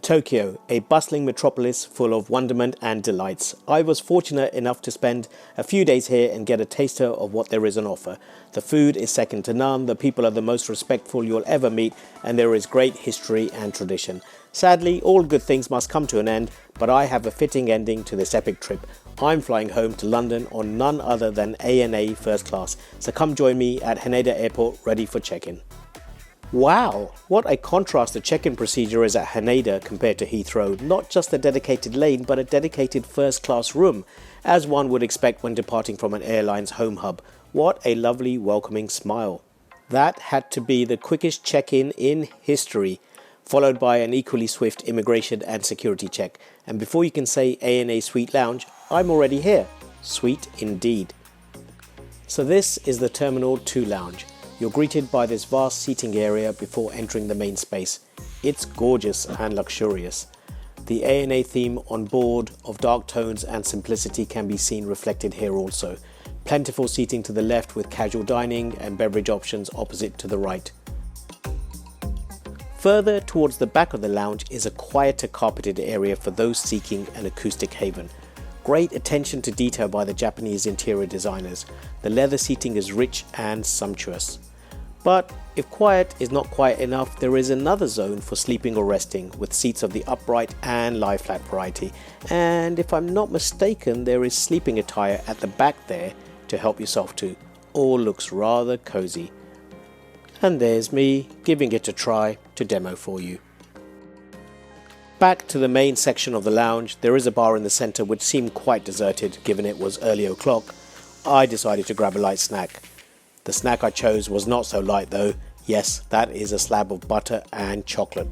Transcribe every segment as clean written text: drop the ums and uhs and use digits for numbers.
Tokyo, a bustling metropolis full of wonderment and delights. I was fortunate enough to spend a few days here and get a taster of what there is on offer. The food is second to none, the people are the most respectful you'll ever meet, and there is great history and tradition. Sadly, all good things must come to an end, but I have a fitting ending to this epic trip. I'm flying home to London on none other than ANA first class, so come join me at Haneda Airport ready for check-in. Wow, what a contrast the check-in procedure is at Haneda compared to Heathrow. Not just a dedicated lane, but a dedicated first-class room, as one would expect when departing from an airline's home hub. What a lovely, welcoming smile. That had to be the quickest check-in in history, followed by an equally swift immigration and security check. And before you can say ANA Suite Lounge, I'm already here. Sweet indeed. So this is the Terminal 2 Lounge. You're greeted by this vast seating area before entering the main space. It's gorgeous and luxurious. The ANA theme on board of dark tones and simplicity can be seen reflected here also. Plentiful seating to the left with casual dining and beverage options opposite to the right. Further towards the back of the lounge is a quieter carpeted area for those seeking an acoustic haven. Great attention to detail by the Japanese interior designers. The leather seating is rich and sumptuous. But if quiet is not quiet enough, there is another zone for sleeping or resting with seats of the upright and lie flat variety. And if I'm not mistaken, there is sleeping attire at the back there to help yourself to. All looks rather cozy. And there's me giving it a try to demo for you. Back to the main section of the lounge, there is a bar in the centre which seemed quite deserted given it was early o'clock. I decided to grab a light snack. The snack I chose was not so light though. Yes, that is a slab of butter and chocolate.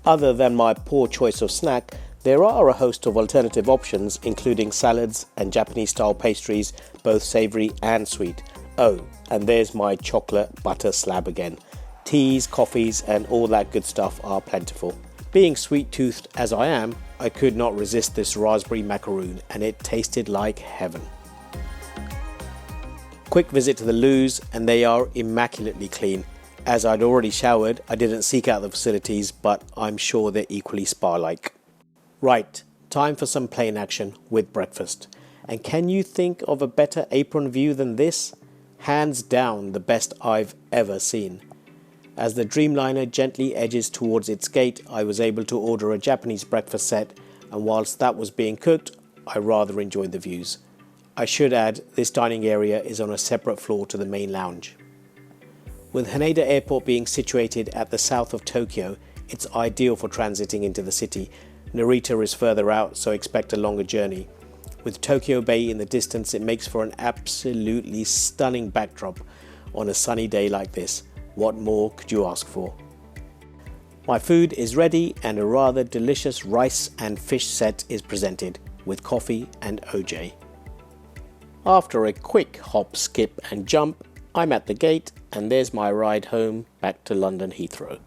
Other than my poor choice of snack, there are a host of alternative options including salads and Japanese style pastries, both savoury and sweet. Oh, and there's my chocolate butter slab again. Teas, coffees and all that good stuff are plentiful. Being sweet-toothed as I am, I could not resist this raspberry macaroon and it tasted like heaven. Quick visit to the loos and they are immaculately clean. As I'd already showered, I didn't seek out the facilities, but I'm sure they're equally spa-like. Right, time for some plane action with breakfast. And can you think of a better apron view than this? Hands down the best I've ever seen. As the Dreamliner gently edges towards its gate, I was able to order a Japanese breakfast set, and whilst that was being cooked, I rather enjoyed the views. I should add, this dining area is on a separate floor to the main lounge. With Haneda Airport being situated at the south of Tokyo, it's ideal for transiting into the city. Narita is further out, so expect a longer journey. With Tokyo Bay in the distance, it makes for an absolutely stunning backdrop on a sunny day like this. What more could you ask for? My food is ready and a rather delicious rice and fish set is presented with coffee and OJ. After a quick hop, skip and jump, I'm at the gate and there's my ride home back to London Heathrow.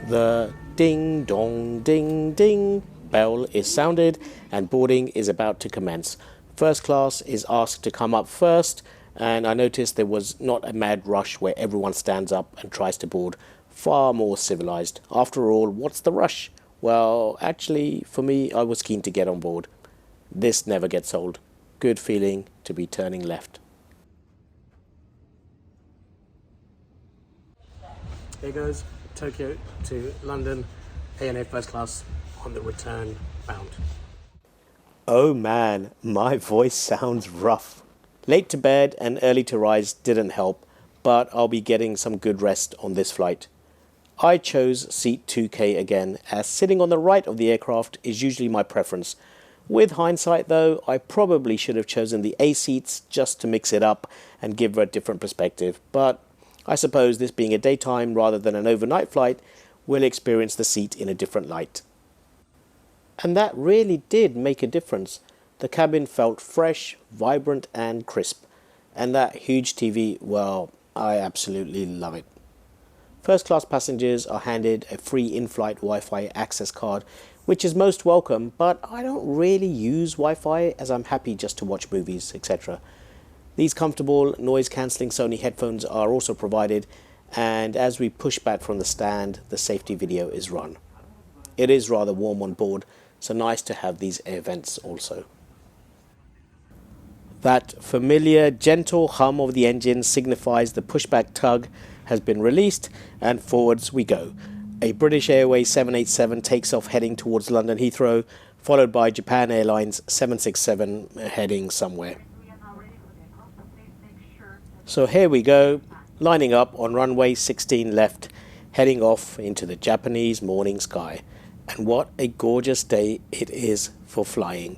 The ding dong ding ding bell is sounded and boarding is about to commence. First class is asked to come up first, and I noticed there was not a mad rush where everyone stands up and tries to board. Far more civilized. After all, what's the rush? Well, actually, for me, I was keen to get on board. This never gets old. Good feeling to be turning left. Here goes Tokyo to London, ANA first class on the return bound. Oh man, my voice sounds rough. Late to bed and early to rise didn't help, but I'll be getting some good rest on this flight. I chose seat 2K again, as sitting on the right of the aircraft is usually my preference. With hindsight though, I probably should have chosen the A seats just to mix it up and give a different perspective, but I suppose this being a daytime rather than an overnight flight, we'll experience the seat in a different light. And that really did make a difference. The cabin felt fresh, vibrant and crisp. And that huge TV, well, I absolutely love it. First class passengers are handed a free in-flight Wi-Fi access card, which is most welcome, but I don't really use Wi-Fi as I'm happy just to watch movies, etc. These comfortable noise-cancelling Sony headphones are also provided, and as we push back from the stand, the safety video is run. It is rather warm on board, so nice to have these air vents also. That familiar, gentle hum of the engine signifies the pushback tug has been released, and forwards we go. A British Airways 787 takes off heading towards London Heathrow, followed by Japan Airlines 767 heading somewhere. So here we go, lining up on runway 16 left, heading off into the Japanese morning sky. And what a gorgeous day it is for flying.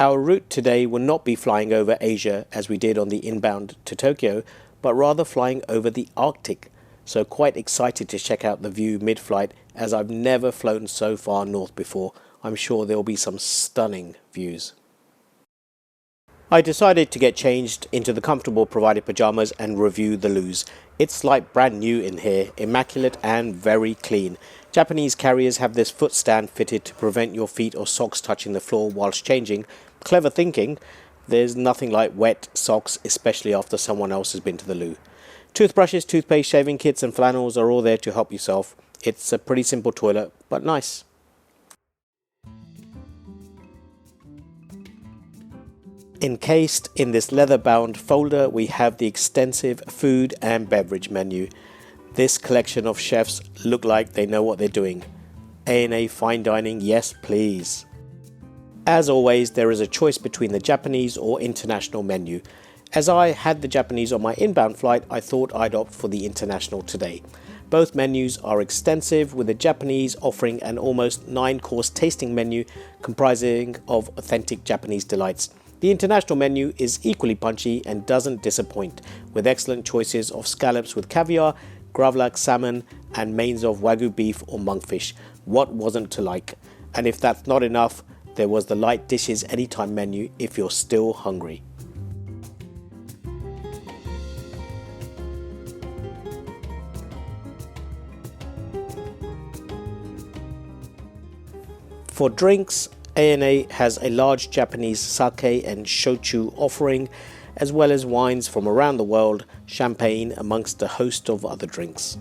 Our route today will not be flying over Asia as we did on the inbound to Tokyo, but rather flying over the Arctic. So quite excited to check out the view mid-flight, as I've never flown so far north before. I'm sure there will be some stunning views. I decided to get changed into the comfortable provided pyjamas and review the loos. It's like brand new in here, immaculate and very clean. Japanese carriers have this foot stand fitted to prevent your feet or socks touching the floor whilst changing. Clever thinking. There's nothing like wet socks, especially after someone else has been to the loo. Toothbrushes, toothpaste, shaving kits and flannels are all there to help yourself. It's a pretty simple toilet, but nice. Encased in this leather-bound folder, we have the extensive food and beverage menu. This collection of chefs look like they know what they're doing. A&A fine dining, yes please. As always, there is a choice between the Japanese or international menu. As I had the Japanese on my inbound flight, I thought I'd opt for the international today. Both menus are extensive, with the Japanese offering an almost 9-course tasting menu comprising of authentic Japanese delights. The international menu is equally punchy and doesn't disappoint, with excellent choices of scallops with caviar, gravlax salmon and mains of wagyu beef or monkfish. What wasn't to like? And if that's not enough, there was the light dishes anytime menu if you're still hungry. For drinks, A&A has a large Japanese sake and shochu offering, as well as wines from around the world, champagne amongst a host of other drinks.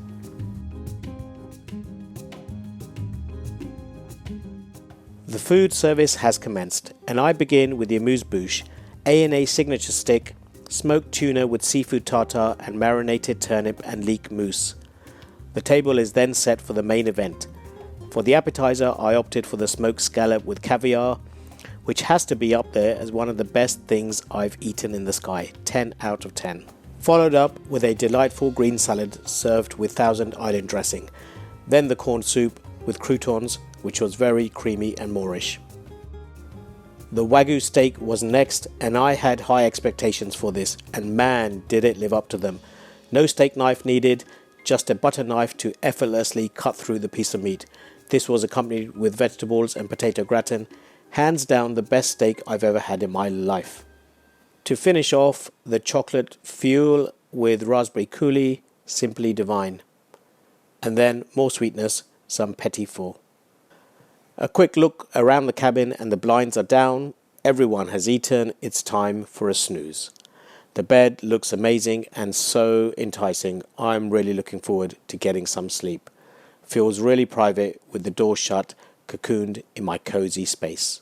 The food service has commenced, and I begin with the amuse-bouche, A&A signature stick, smoked tuna with seafood tartare and marinated turnip and leek mousse. The table is then set for the main event. For the appetizer, I opted for the smoked scallop with caviar, which has to be up there as one of the best things I've eaten in the sky, 10 out of 10. Followed up with a delightful green salad served with Thousand Island dressing. Then the corn soup with croutons, which was very creamy and Moorish. The Wagyu steak was next, and I had high expectations for this, and man did it live up to them. No steak knife needed, just a butter knife to effortlessly cut through the piece of meat. This was accompanied with vegetables and potato gratin, hands down the best steak I've ever had in my life. To finish off, the chocolate fuel with raspberry coulis, simply divine. And then more sweetness, some petit four. A quick look around the cabin and the blinds are down. Everyone has eaten. It's time for a snooze. The bed looks amazing and so enticing. I'm really looking forward to getting some sleep. Feels really private with the door shut, cocooned in my cozy space.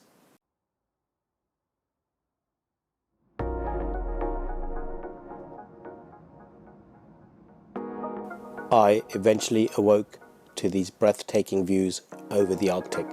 I eventually awoke to these breathtaking views over the Arctic.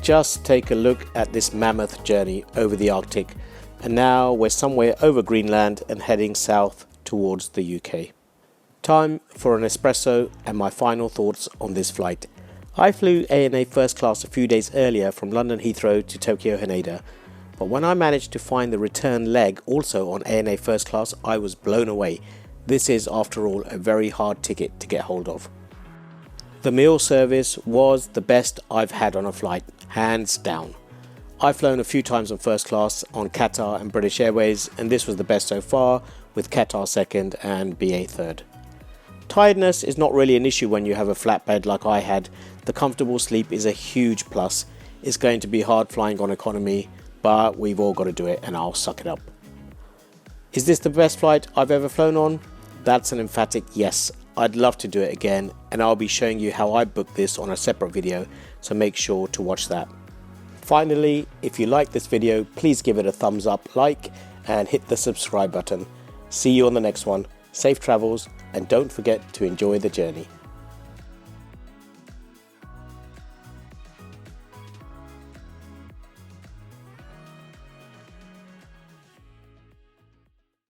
Just take a look at this mammoth journey over the Arctic, and now we're somewhere over Greenland and heading south towards the UK. Time for an espresso and my final thoughts on this flight. I flew ANA first class a few days earlier from London Heathrow to Tokyo Haneda, but when I managed to find the return leg also on ANA first class, I was blown away. This is, after all, a very hard ticket to get hold of. The meal service was the best I've had on a flight, hands down. I've flown a few times on first class on Qatar and British Airways, and this was the best so far, with Qatar second and BA third. Tiredness is not really an issue when you have a flat bed like I had. The comfortable sleep is a huge plus. It's going to be hard flying on economy, but we've all got to do it, and I'll suck it up. Is this the best flight I've ever flown on? That's an emphatic yes. I'd love to do it again, and I'll be showing you how I booked this on a separate video, so make sure to watch that. Finally, if you like this video, please give it a thumbs up, like, and hit the subscribe button. See you on the next one. Safe travels, and don't forget to enjoy the journey.